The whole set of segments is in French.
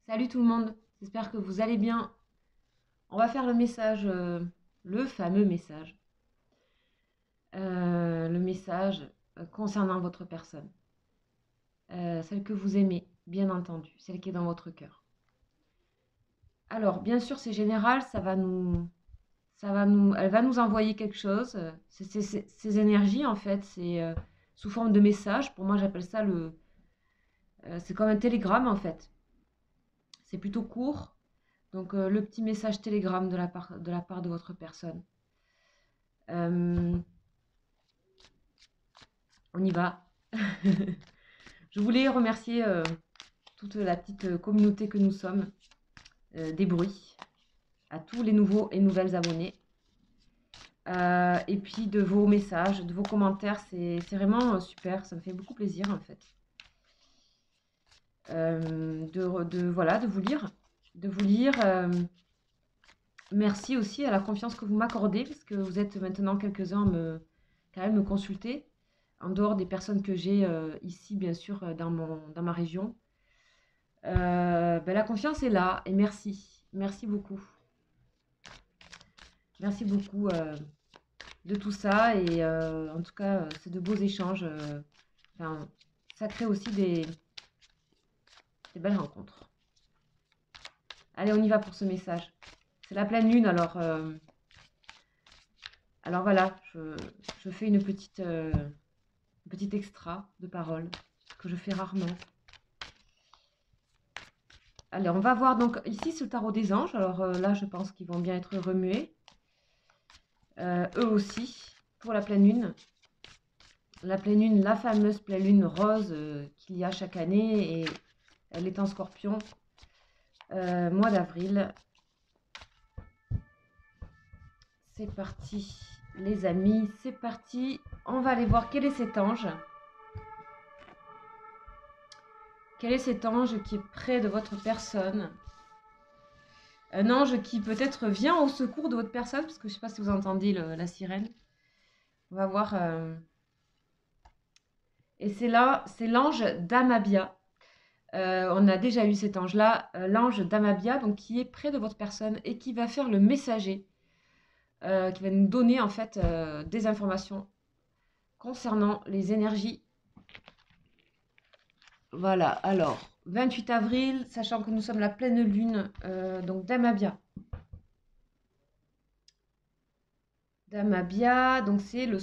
Salut tout le monde, j'espère que vous allez bien. On va faire le message, le fameux message, le message concernant votre personne, celle que vous aimez, bien entendu, celle qui est dans votre cœur. Alors, bien sûr, c'est général, elle va nous envoyer quelque chose. Ces énergies, en fait, c'est sous forme de message. Pour moi, j'appelle ça c'est comme un télégramme, en fait. C'est plutôt court. Donc, le petit message télégramme de la part de votre personne. Euh, on y va. Je voulais remercier toute la petite communauté que nous sommes, des bruits, à tous les nouveaux et nouvelles abonnés. Et puis de vos messages, de vos commentaires, c'est vraiment super, ça me fait beaucoup plaisir en fait. Voilà, de vous lire. De vous lire. Merci aussi à la confiance que vous m'accordez, parce que vous êtes maintenant quelques-uns quand même me consulter, en dehors des personnes que j'ai ici, bien sûr, dans ma région. La confiance est là et merci. Merci beaucoup. Merci beaucoup de tout ça et en tout cas, c'est de beaux échanges. Enfin, ça crée aussi des belles rencontres. Allez, on y va pour ce message. C'est la pleine lune, alors voilà, je fais une petite extra de parole que je fais rarement. Allez, on va voir donc ici ce tarot des anges. Alors là, je pense qu'ils vont bien être remués. Eux aussi, pour la pleine lune. La pleine lune, la fameuse pleine lune rose qu'il y a chaque année. Et elle est en scorpion. Mois d'avril. C'est parti, les amis. C'est parti. On va aller voir quel est cet ange. Quel est cet ange qui est près de votre personne? Un ange qui peut-être vient au secours de votre personne, parce que je ne sais pas si vous entendez la sirène. On va voir. Et c'est là, c'est l'ange d'Amabia. On a déjà eu cet ange-là, l'ange d'Amabia, donc qui est près de votre personne et qui va faire le messager, qui va nous donner en fait des informations concernant les énergies. Voilà, alors 28 avril, sachant que nous sommes la pleine lune, donc d'Amabia. D'Amabia, donc c'est le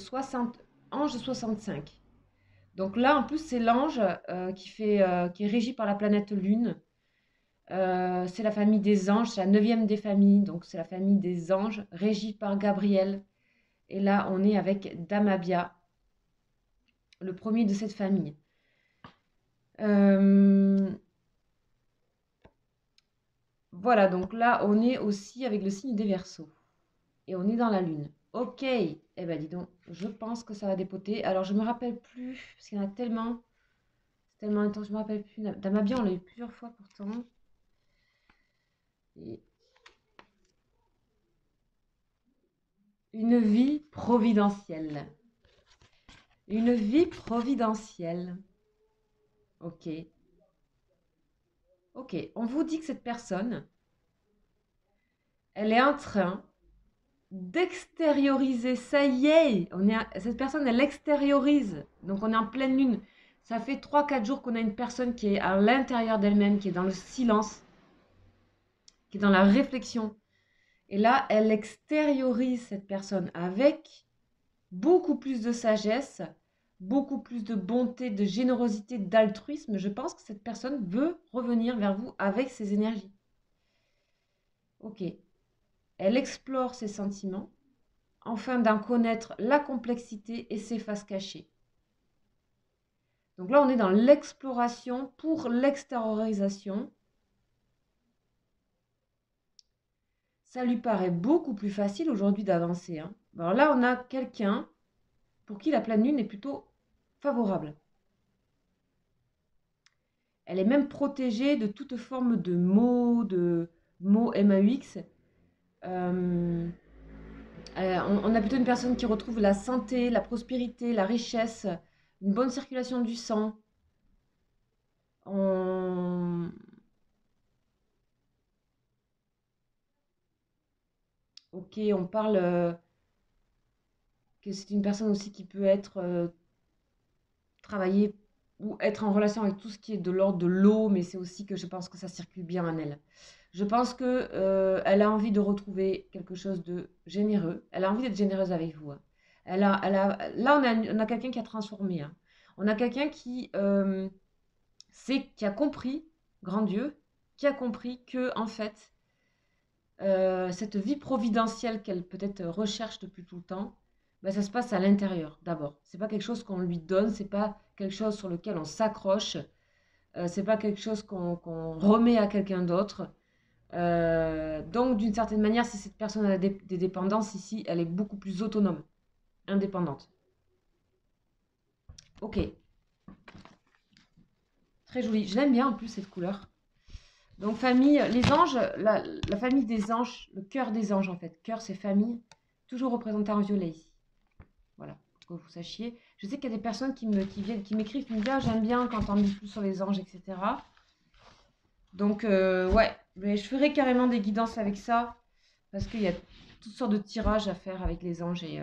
ange 65. Donc là, en plus, c'est l'ange qui est régi par la planète Lune. C'est la famille des anges, c'est la neuvième des familles, donc c'est la famille des anges, régie par Gabriel. Et là, on est avec Damabia, le premier de cette famille. Voilà, donc là, on est aussi avec le signe des Verseaux. Et on est dans la Lune. Ok, eh ben dis donc, je pense que ça va dépoter. Alors, je me rappelle plus, parce qu'il y en a tellement, c'est tellement intense, je me rappelle plus. Damabia, on l'a eu plusieurs fois pourtant. Et une vie providentielle. Une vie providentielle. Ok. Ok. On vous dit que cette personne, elle est en train d'extérioriser. Ça y est, cette personne, elle extériorise. Donc on est en pleine lune. Ça fait 3 4 jours qu'on a une personne qui est à l'intérieur d'elle-même, qui est dans le silence, qui est dans la réflexion. Et là, elle extériorise cette personne avec beaucoup plus de sagesse, beaucoup plus de bonté, de générosité, d'altruisme. Je pense que cette personne veut revenir vers vous avec ses énergies. Ok. Elle explore ses sentiments afin d'en connaître la complexité et ses faces cachées. Donc là, on est dans l'exploration pour l'extériorisation. Ça lui paraît beaucoup plus facile aujourd'hui d'avancer. Hein. Alors là, on a quelqu'un pour qui la pleine lune est plutôt favorable. Elle est même protégée de toute forme de maux MAUX. On a plutôt une personne qui retrouve la santé, la prospérité, la richesse, une bonne circulation du sang. On, ok, on parle que c'est une personne aussi qui peut être travailler ou être en relation avec tout ce qui est de l'ordre de l'eau, mais c'est aussi que je pense que ça circule bien en elle. Je pense que elle a envie de retrouver quelque chose de généreux. Elle a envie d'être généreuse avec vous, hein. Là, on a quelqu'un qui a transformé, hein. On a quelqu'un qui a compris, grand Dieu, qui a compris que en fait, cette vie providentielle qu'elle peut-être recherche depuis tout le temps, ben, ça se passe à l'intérieur d'abord. C'est pas quelque chose qu'on lui donne, c'est pas quelque chose sur lequel on s'accroche, c'est pas quelque chose qu'on remet à quelqu'un d'autre. Donc, d'une certaine manière, si cette personne a des dépendances ici, elle est beaucoup plus autonome, indépendante. Ok, très jolie. Je l'aime bien en plus cette couleur. Donc, famille, les anges, la famille des anges, le cœur des anges en fait. Cœur, c'est famille, toujours représenté en violet ici. Voilà, pour que vous sachiez. Je sais qu'il y a des personnes qui m'écrivent, qui me disent ah, j'aime bien quand on dit plus sur les anges, etc. Donc, ouais, mais je ferai carrément des guidances avec ça, parce qu'il y a toutes sortes de tirages à faire avec les anges. Et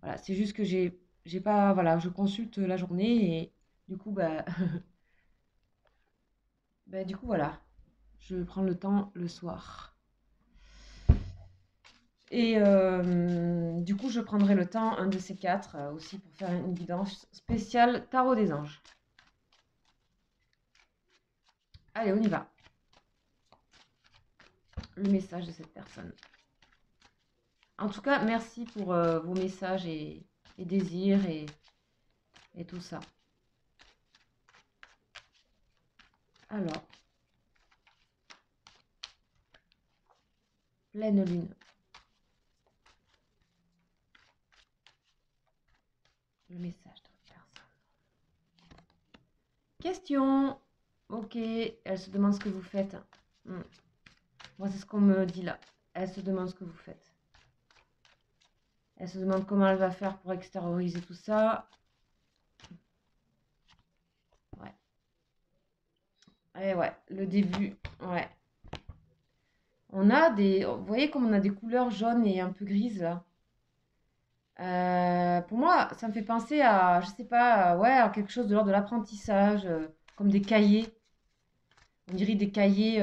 voilà, c'est juste que j'ai pas. Voilà, je consulte la journée et du coup, bah, du coup, voilà, je prends le temps le soir. Et du coup, je prendrai le temps, un de ces quatre, aussi pour faire une guidance spéciale Tarot des anges. Allez, on y va. Le message de cette personne. En tout cas, merci pour vos messages et désirs et tout ça. Alors, pleine lune. Le message de cette personne. Question. Ok, elle se demande ce que vous faites. Moi, c'est ce qu'on me dit là. Elle se demande ce que vous faites. Elle se demande comment elle va faire pour extérioriser tout ça. Ouais. Et ouais, le début. Ouais. On a des... Vous voyez comme on a des couleurs jaunes et un peu grises là. Pour moi, ça me fait penser à, je sais pas, ouais, à quelque chose de l'ordre de l'apprentissage, comme des cahiers. On dirait des cahiers.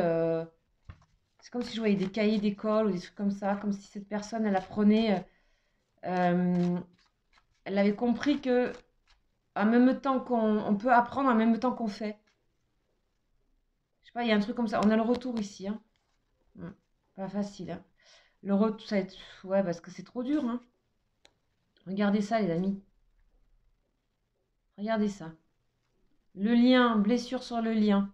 C'est comme si je voyais des cahiers d'école ou des trucs comme ça, comme si cette personne, elle apprenait. Elle avait compris que en même temps on peut apprendre en même temps qu'on fait. Je sais pas, il y a un truc comme ça. On a le retour ici, hein. Pas facile, hein. Le retour, ça va être. Ouais, parce que c'est trop dur, hein. Regardez ça, les amis. Regardez ça. Le lien, blessure sur le lien.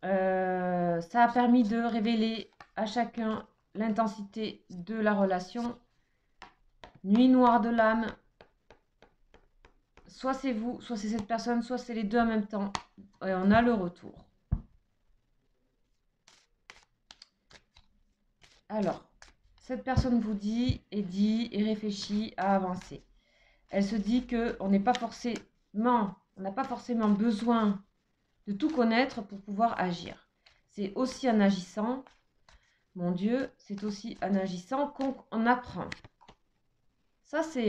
Ça a permis de révéler à chacun l'intensité de la relation. Nuit noire de l'âme. Soit c'est vous, soit c'est cette personne, soit c'est les deux en même temps. Et on a le retour. Alors, cette personne vous dit et réfléchit à avancer. Elle se dit qu'on n'est pas forcément, on n'a pas forcément besoin de tout connaître pour pouvoir agir. C'est aussi en agissant, mon Dieu, c'est aussi en agissant qu'on apprend. Ça, c'est...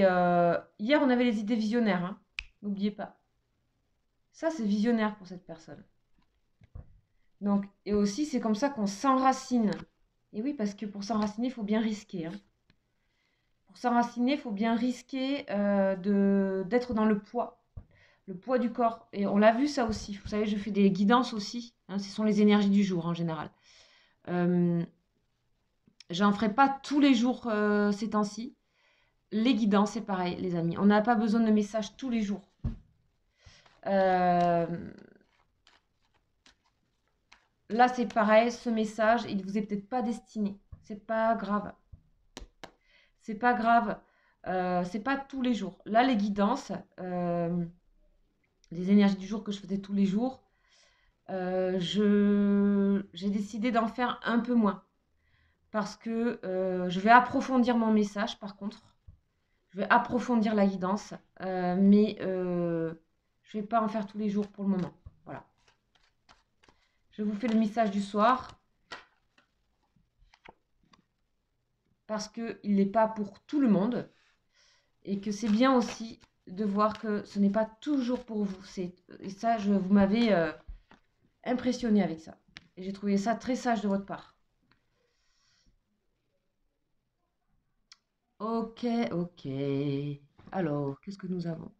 hier, on avait les idées visionnaires, hein. N'oubliez pas. Ça, c'est visionnaire pour cette personne. Donc, et aussi, c'est comme ça qu'on s'enracine. Et oui, parce que pour s'enraciner, il faut bien risquer, hein. Pour s'enraciner, il faut bien risquer d'être dans le poids du corps. Et on l'a vu ça aussi. Vous savez, je fais des guidances aussi, hein, ce sont les énergies du jour en général. J'en ferai pas tous les jours ces temps-ci. Les guidances, c'est pareil, les amis. On n'a pas besoin de messages tous les jours. Là, c'est pareil, ce message, il vous est peut-être pas destiné. C'est pas grave. C'est pas grave. C'est pas tous les jours. Là, les guidances, les énergies du jour que je faisais tous les jours, j'ai décidé d'en faire un peu moins. Parce que je vais approfondir mon message, par contre. Je vais approfondir la guidance. Mais je vais pas en faire tous les jours pour le moment. Voilà. Je vous fais le message du soir. parce qu'il n'est pas pour tout le monde et que c'est bien aussi de voir que ce n'est pas toujours pour vous. Et ça, vous m'avez impressionné avec ça. Et j'ai trouvé ça très sage de votre part. Ok, ok. Alors, qu'est-ce que nous avons?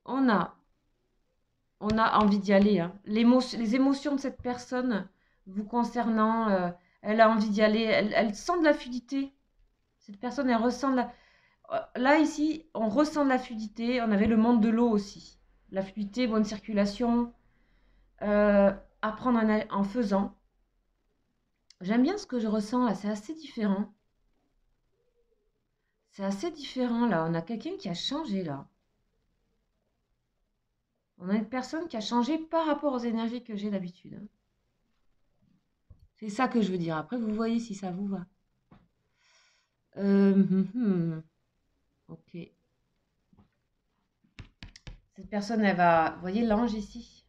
On a, on a envie d'y aller, hein. Les émotions de cette personne vous concernant, elle a envie d'y aller. Elle sent de la fluidité. Cette personne, elle ressent de la... Là, ici, on ressent de la fluidité. On avait le monde de l'eau aussi. La fluidité, bonne circulation. Apprendre en faisant. J'aime bien ce que je ressens là. C'est assez différent. C'est assez différent là. On a quelqu'un qui a changé là. On a une personne qui a changé par rapport aux énergies que j'ai d'habitude, hein. C'est ça que je veux dire. Après, vous voyez si ça vous va. Ok. Cette personne, elle va... Vous voyez l'ange ici?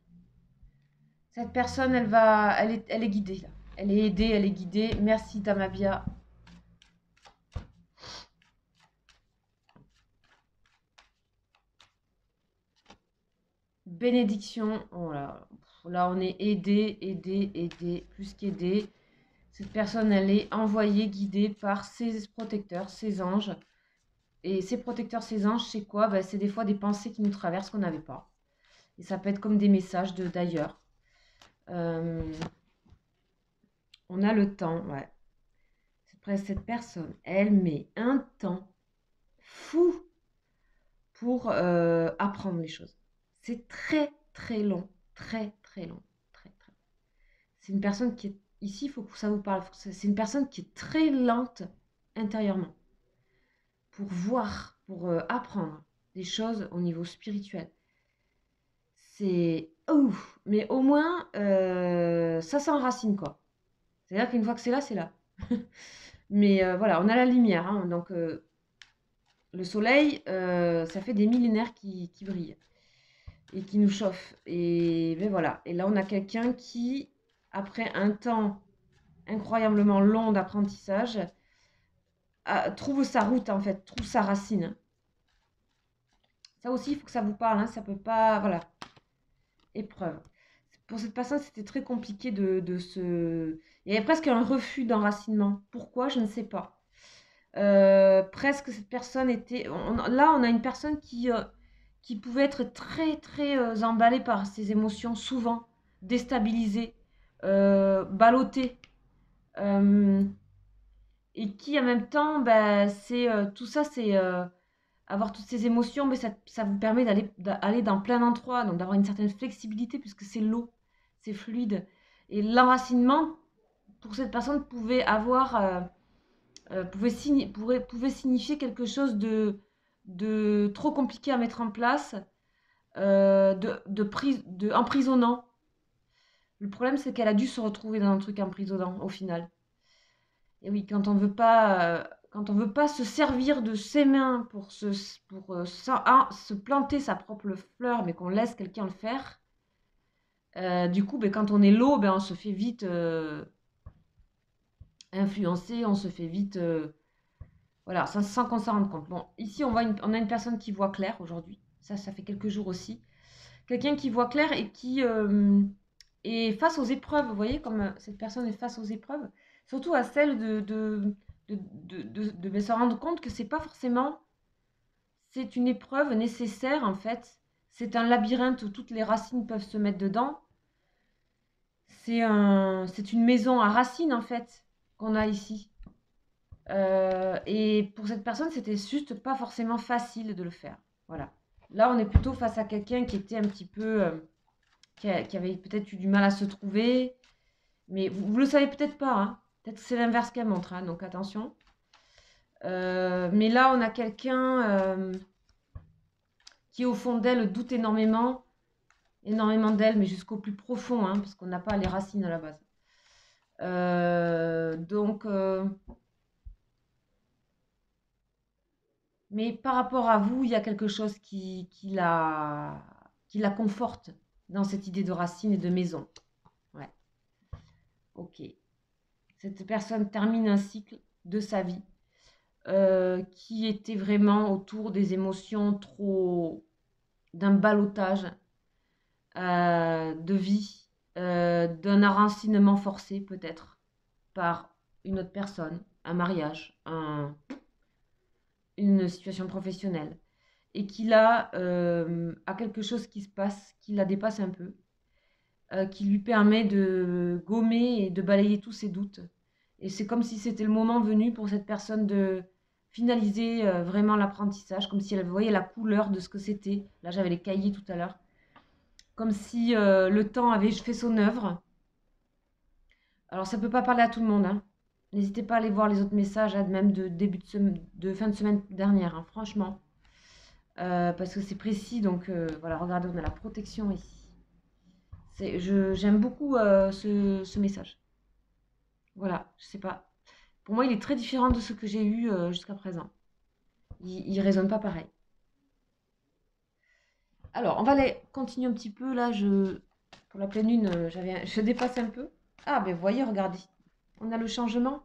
Cette personne, elle est guidée là. Elle est aidée, elle est guidée. Merci Tamabia. Bénédiction. Oh là, là, on est aidé, aidé, aidé, plus qu'aidé. Cette personne, elle est envoyée, guidée par ses protecteurs, ses anges. Et ces protecteurs, ces anges, c'est quoi? Ben, c'est des fois des pensées qui nous traversent qu'on n'avait pas. Et ça peut être comme des messages d'ailleurs. On a le temps, ouais. Cette personne, elle met un temps fou pour apprendre les choses. C'est très, très long. Très, très long. Très, très. C'est une personne qui est... Ici, il faut que ça vous parle. C'est une personne qui est très lente intérieurement. Pour voir, pour apprendre des choses au niveau spirituel. C'est ouf, mais au moins ça s'enracine quoi. C'est-à-dire qu'une fois que c'est là, c'est là. Mais voilà, on a la lumière, hein, donc le soleil, ça fait des millénaires qui brillent et qui nous chauffent. Et ben voilà. Et là, on a quelqu'un qui, après un temps incroyablement long d'apprentissage, trouve sa route en fait, trouve sa racine. Ça aussi, il faut que ça vous parle, hein, ça peut pas, voilà. Épreuve. Pour cette personne, c'était très compliqué de se... Il y avait presque un refus d'enracinement. Pourquoi? Je ne sais pas. Presque cette personne était... Là, on a une personne qui pouvait être très, très emballée par ses émotions, souvent déstabilisée, ballottée. Et qui, en même temps, ben, tout ça, c'est... avoir toutes ces émotions, mais ça vous permet d'aller dans plein d'endroits, donc d'avoir une certaine flexibilité puisque c'est l'eau, c'est fluide. Et l'enracinement, pour cette personne, pouvait pouvait signifier quelque chose de trop compliqué à mettre en place, emprisonnant. Le problème, c'est qu'elle a dû se retrouver dans un truc emprisonnant au final. Et oui, quand on veut pas se servir de ses mains se planter sa propre fleur, mais qu'on laisse quelqu'un le faire, du coup, ben, quand on est l'eau, ben, on se fait vite influencer, on se fait vite, voilà, sans qu'on s'en rende compte. Bon, ici, on a une personne qui voit clair aujourd'hui. Ça fait quelques jours aussi. Quelqu'un qui voit clair et qui est face aux épreuves. Vous voyez, comme cette personne est face aux épreuves, surtout à celle de se rendre compte que c'est pas forcément, c'est une épreuve nécessaire en fait. C'est un labyrinthe où toutes les racines peuvent se mettre dedans. C'est une maison à racines en fait qu'on a ici. Et pour cette personne, c'était juste pas forcément facile de le faire. Voilà. Là, on est plutôt face à quelqu'un qui était un petit peu, qui avait peut-être eu du mal à se trouver, mais vous le savez peut-être pas, hein. Peut-être que c'est l'inverse qu'elle montre, hein, donc attention. Mais là, on a quelqu'un qui, au fond d'elle, doute énormément, énormément d'elle, mais jusqu'au plus profond, hein, parce qu'on n'a pas les racines à la base. Donc, mais par rapport à vous, il y a quelque chose qui la conforte dans cette idée de racine et de maison. Ouais, ok. Cette personne termine un cycle de sa vie qui était vraiment autour des émotions trop d'un ballottage de vie, d'un enracinement forcé peut-être par une autre personne, un mariage, une situation professionnelle, et qui là a quelque chose qui se passe, qui la dépasse un peu, qui lui permet de gommer et de balayer tous ses doutes. Et c'est comme si c'était le moment venu pour cette personne de finaliser vraiment l'apprentissage, comme si elle voyait la couleur de ce que c'était. Là, j'avais les cahiers tout à l'heure. Comme si le temps avait fait son œuvre. Alors, ça ne peut pas parler à tout le monde, hein. N'hésitez pas à aller voir les autres messages, hein, même de début de fin de semaine dernière, hein, franchement. Parce que c'est précis, donc voilà, regardez, on a la protection ici. J'aime beaucoup ce message. Voilà, je sais pas. Pour moi, il est très différent de ce que j'ai eu jusqu'à présent. Il résonne pas pareil. Alors, on va aller continuer un petit peu. Là, pour la pleine lune, je dépasse un peu. Ah, ben voyez, regardez. On a le changement.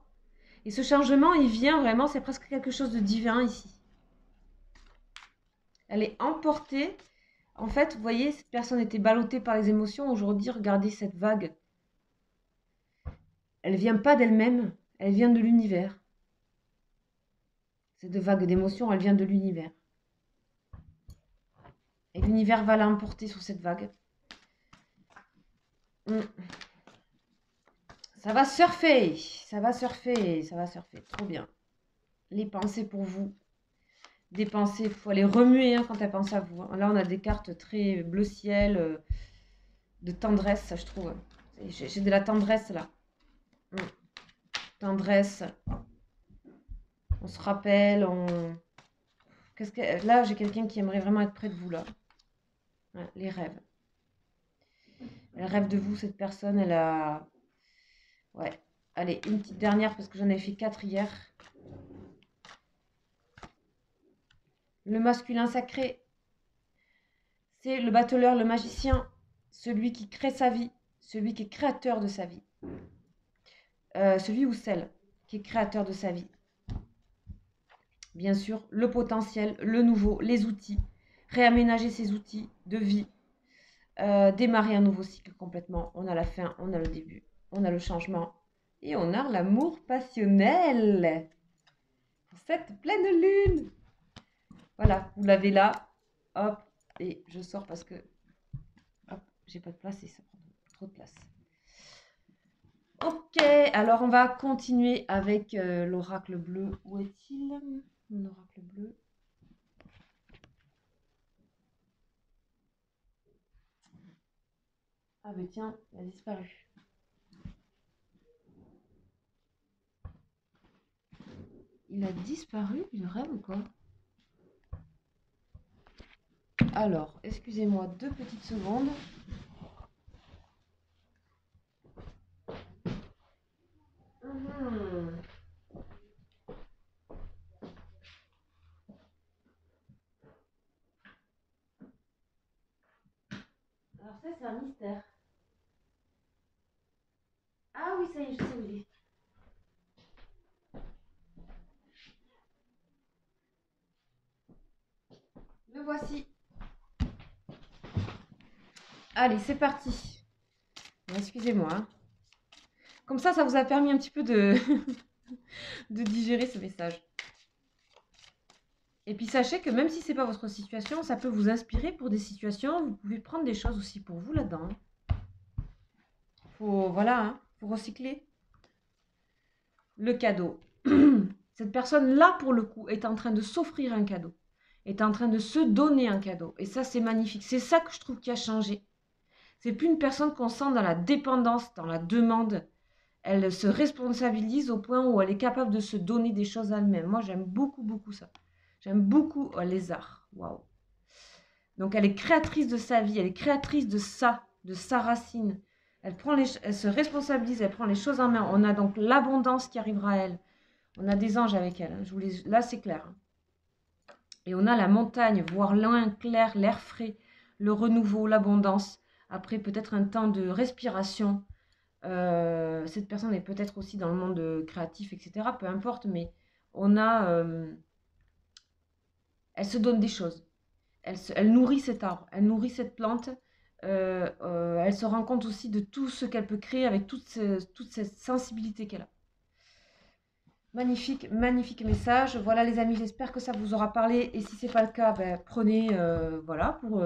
Et ce changement, il vient vraiment, c'est presque quelque chose de divin ici. Elle est emportée. En fait, vous voyez, cette personne était ballottée par les émotions. Aujourd'hui, regardez cette vague. Elle vient pas d'elle-même, elle vient de l'univers. Cette vague d'émotions, elle vient de l'univers. Et l'univers va l'emporter sur cette vague. Ça va surfer, ça va surfer, ça va surfer. Trop bien. Les pensées pour vous. Des pensées, il faut les remuer hein, quand elles pensent à vous. Là, on a des cartes très bleu ciel, de tendresse, je trouve. J'ai de la tendresse là. Tendresse. On se rappelle, Là, j'ai quelqu'un qui aimerait vraiment être près de vous là. Ouais, les rêves. Elle rêve de vous, cette personne. Elle a... Ouais. Allez, une petite dernière parce que j'en ai fait 4 hier. Le masculin sacré. C'est le battleur, le magicien. Celui qui crée sa vie. Celui qui est créateur de sa vie. Celui ou celle qui est créateur de sa vie. Bien sûr, le potentiel, le nouveau, les outils. Réaménager ses outils de vie. Démarrer un nouveau cycle complètement. On a la fin, on a le début, on a le changement et on a l'amour passionnel pour cette pleine lune. Voilà, vous l'avez là. Hop, et je sors parce que hop, j'ai pas de place et ça prend trop de place. Ok, alors on va continuer avec l'oracle bleu. Où est-il, mon oracle bleu? Ah ben tiens, il a disparu. Il a disparu, il rêve ou quoi? Alors, excusez-moi 2 petites secondes. Alors ça, c'est un mystère. Ah oui, ça y est, je sais où il est. Le voici. Allez, c'est parti. Excusez-moi, hein. Comme ça vous a permis un petit peu de, de digérer ce message. Et puis sachez que même si ce n'est pas votre situation, ça peut vous inspirer pour des situations. Vous pouvez prendre des choses aussi pour vous là-dedans. Voilà, hein, faut recycler. Le cadeau. Cette personne-là, pour le coup, est en train de s'offrir un cadeau. Est en train de se donner un cadeau. Et ça, c'est magnifique. C'est ça que je trouve qui a changé. C'est plus une personne qu'on sent dans la dépendance, dans la demande. Elle se responsabilise au point où elle est capable de se donner des choses à elle-même. Moi, j'aime beaucoup, beaucoup ça. J'aime beaucoup les arts. Waouh. Donc, elle est créatrice de sa vie. Elle est créatrice de sa racine. Elle se responsabilise, elle prend les choses en main. On a donc l'abondance qui arrivera à elle. On a des anges avec elle. Hein. Là, c'est clair. Hein. Et on a la montagne, voir loin, clair, l'air frais, le renouveau, l'abondance. Après, peut-être un temps de respiration. Cette personne est peut-être aussi dans le monde créatif, etc. Peu importe, mais on a, elle se donne des choses. Elle nourrit cet arbre, elle nourrit cette plante. Elle se rend compte aussi de tout ce qu'elle peut créer avec toute cette sensibilité qu'elle a. Magnifique, magnifique message. Voilà les amis, j'espère que ça vous aura parlé. Et si ce n'est pas le cas, ben, prenez voilà, pour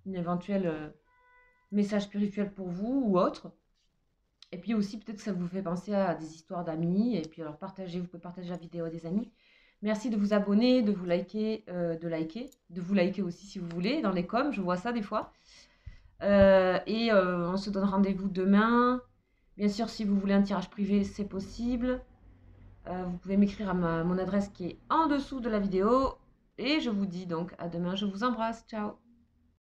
une éventuelle message spirituel pour vous ou autre. Et puis aussi, peut-être que ça vous fait penser à des histoires d'amis. Et puis alors, partagez, vous pouvez partager la vidéo à des amis. Merci de vous abonner, de vous liker, de vous liker aussi si vous voulez, dans les coms, je vois ça des fois. On se donne rendez-vous demain. Bien sûr, si vous voulez un tirage privé, c'est possible. Vous pouvez m'écrire à mon adresse qui est en dessous de la vidéo. Et je vous dis donc à demain. Je vous embrasse. Ciao.